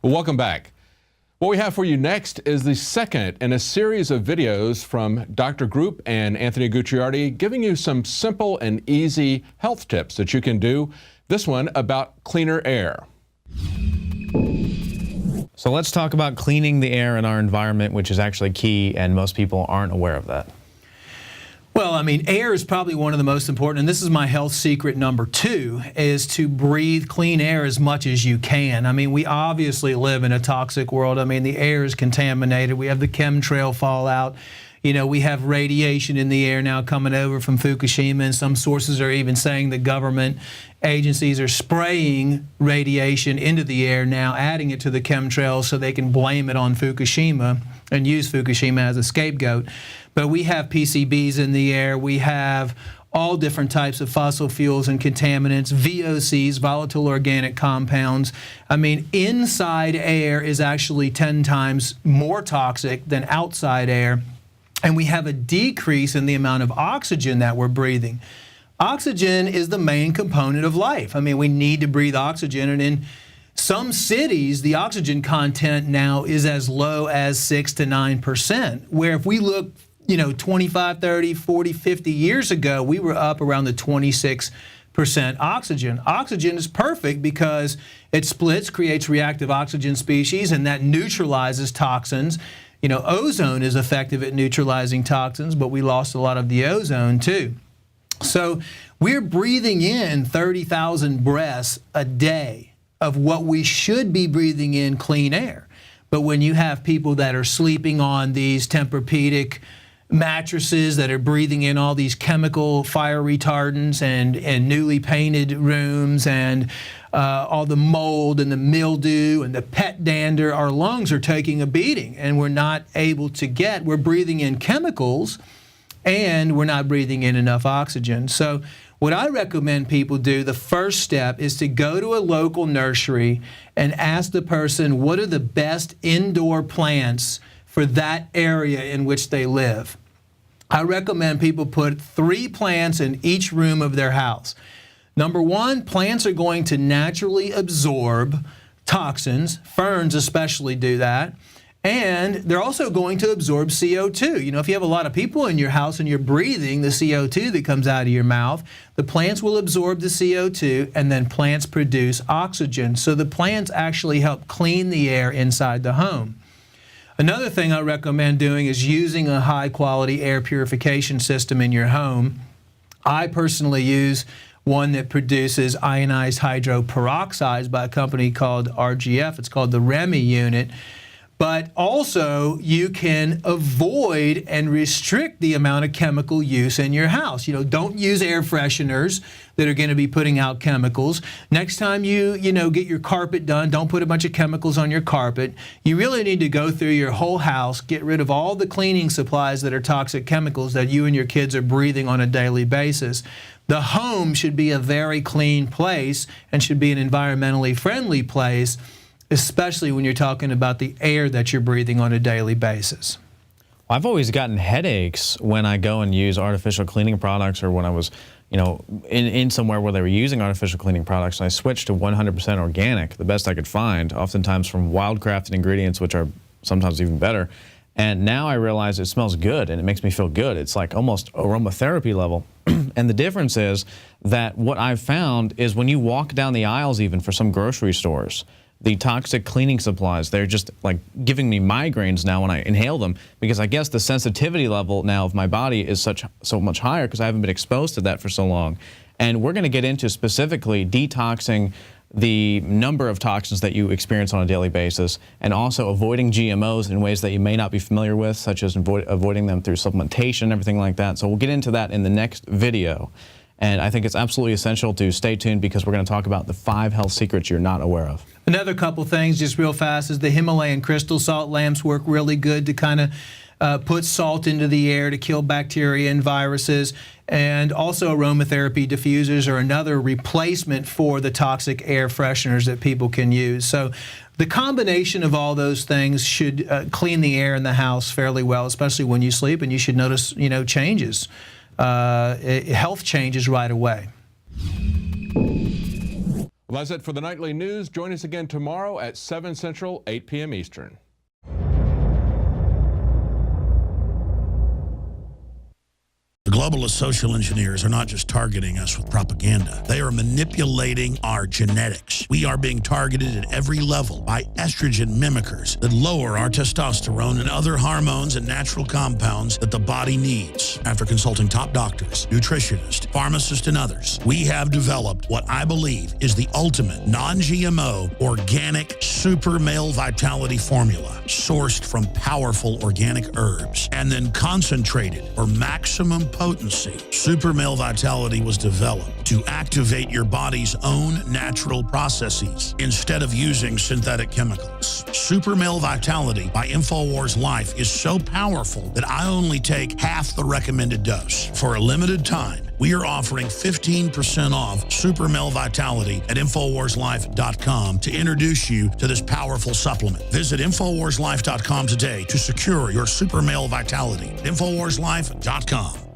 Well, welcome back. What we have for you next is the second in a series of videos from Dr. Group and Anthony Gucciardi giving you some simple and easy health tips that you can do. This one about cleaner air. So let's talk about cleaning the air in our environment, which is actually key, and most people aren't aware of that. Well, I mean, air is probably one of the most important, and this is my health secret number 2, is to breathe clean air as much as you can. I mean, we obviously live in a toxic world. I mean, the air is contaminated. We have the chemtrail fallout. You know, we have radiation in the air now coming over from Fukushima, and some sources are even saying the government agencies are spraying radiation into the air now, adding it to the chemtrails so they can blame it on Fukushima and use Fukushima as a scapegoat. But we have PCBs in the air. We have all different types of fossil fuels and contaminants, VOCs, volatile organic compounds. I mean, inside air is actually 10 times more toxic than outside air. And we have a decrease in the amount of oxygen that we're breathing. Oxygen is the main component of life. I mean, we need to breathe oxygen, and in some cities, the oxygen content now is as low as 6 to 9%, where if we look, 25, 30, 40, 50 years ago, we were up around the 26% oxygen. Oxygen is perfect because it splits, creates reactive oxygen species, and that neutralizes toxins. Ozone is effective at neutralizing toxins, but we lost a lot of the ozone too. So we're breathing in 30,000 breaths a day of what we should be breathing in clean air. But when you have people that are sleeping on these Tempur-Pedic mattresses that are breathing in all these chemical fire retardants and newly painted rooms and all the mold and the mildew and the pet dander, our lungs are taking a beating, and we're not able to we're breathing in chemicals and we're not breathing in enough oxygen. So what I recommend people do, the first step is to go to a local nursery and ask the person what are the best indoor plants for that area in which they live. I recommend people put 3 plants in each room of their house. Number 1, plants are going to naturally absorb toxins. Ferns especially do that. And they're also going to absorb CO2. If you have a lot of people in your house and you're breathing the CO2 that comes out of your mouth, the plants will absorb the CO2, and then plants produce oxygen. So the plants actually help clean the air inside the home. Another thing I recommend doing is using a high-quality air purification system in your home. I personally use one that produces ionized hydroperoxides by a company called RGF. It's called the REMI unit. But also, you can avoid and restrict the amount of chemical use in your house. Don't use air fresheners that are going to be putting out chemicals. Next time you get your carpet done, don't put a bunch of chemicals on your carpet. You really need to go through your whole house, get rid of all the cleaning supplies that are toxic chemicals that you and your kids are breathing on a daily basis. The home should be a very clean place and should be an environmentally friendly place, especially when you're talking about the air that you're breathing on a daily basis. I've always gotten headaches when I go and use artificial cleaning products, or when I was, in somewhere where they were using artificial cleaning products, and I switched to 100% organic, the best I could find, oftentimes from wild-crafted ingredients, which are sometimes even better. And now I realize it smells good and it makes me feel good. It's like almost aromatherapy level. And the difference is that what I've found is when you walk down the aisles, even for some grocery stores, the toxic cleaning supplies, they're just like giving me migraines now when I inhale them, because I guess the sensitivity level now of my body is so much higher because I haven't been exposed to that for so long. And we're going to get into specifically detoxing the number of toxins that you experience on a daily basis, and also avoiding GMOs in ways that you may not be familiar with, such as avoiding them through supplementation and everything like that. So we'll get into that in the next video. And I think it's absolutely essential to stay tuned, because we're going to talk about the 5 health secrets you're not aware of. Another couple things just real fast is the Himalayan crystal salt lamps work really good to kind of put salt into the air to kill bacteria and viruses. And also aromatherapy diffusers are another replacement for the toxic air fresheners that people can use. So the combination of all those things should clean the air in the house fairly well, especially when you sleep, and you should notice, changes. Health changes right away. Well, that's it for the Nightly News. Join us again tomorrow at 7 Central, 8 p.m. Eastern. The globalist social engineers are not just targeting us with propaganda. They are manipulating our genetics. We are being targeted at every level by estrogen mimickers that lower our testosterone and other hormones and natural compounds that the body needs. After consulting top doctors, nutritionists, pharmacists, and others, we have developed what I believe is the ultimate non-GMO organic super male vitality formula sourced from powerful organic herbs and then concentrated for maximum potency. Super Male Vitality was developed to activate your body's own natural processes instead of using synthetic chemicals. Super Male Vitality by InfoWars Life is so powerful that I only take half the recommended dose. For a limited time, we are offering 15% off Super Male Vitality at InfoWarsLife.com to introduce you to this powerful supplement. Visit InfoWarsLife.com today to secure your Super Male Vitality at InfoWarsLife.com.